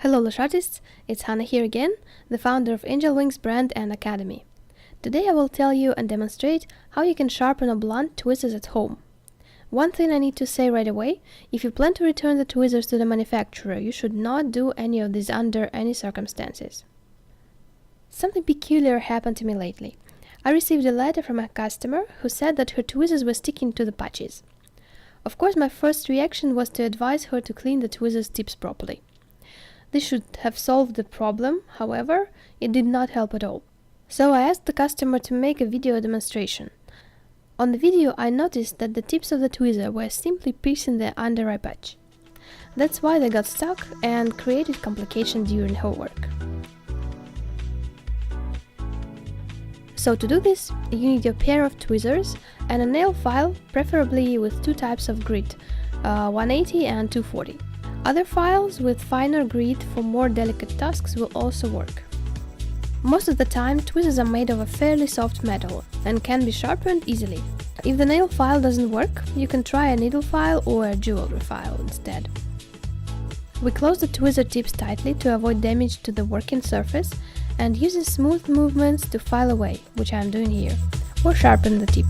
Hello Lash artists, it's Hannah here again, the founder of AngelWings brand and academy. Today I will tell you and demonstrate how you can sharpen or blunt tweezers at home. One thing I need to say right away, if you plan to return the tweezers to the manufacturer, you should not do any of this under any circumstances. Something peculiar happened to me lately. I received a letter from a customer who said that her tweezers were sticking to the patches. Of course, my first reaction was to advise her to clean the tweezers tips properly. This should have solved the problem, however, it did not help at all. So I asked the customer to make a video demonstration. On the video I noticed that the tips of the tweezer were simply piercing the under eye patch. That's why they got stuck and created complications during her work. So to do this, you need a pair of tweezers and a nail file, preferably with two types of grit, 180 and 240. Other files with finer grit for more delicate tasks will also work. Most of the time, tweezers are made of a fairly soft metal and can be sharpened easily. If the nail file doesn't work, you can try a needle file or a jewelry file instead. We close the tweezer tips tightly to avoid damage to the working surface and using smooth movements to file away, which I am doing here, or sharpen the tip.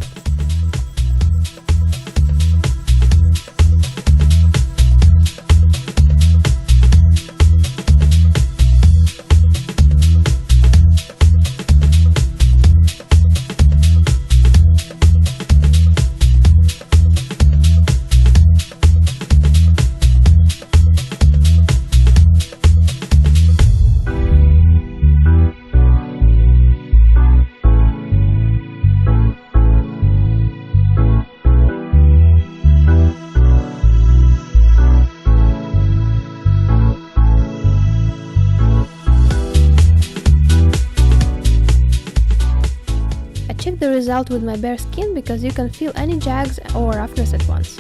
Check the result with my bare skin because you can feel any jags or roughness at once.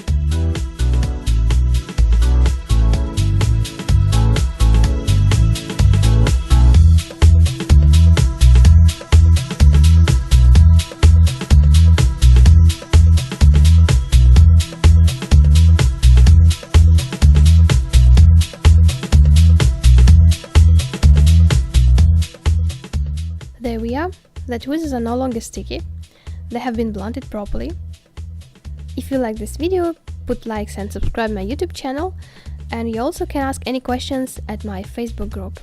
There we are. The tweezers are no longer sticky, they have been blunted properly. If you like this video, put likes and subscribe my YouTube channel, and you also can ask any questions at my Facebook group.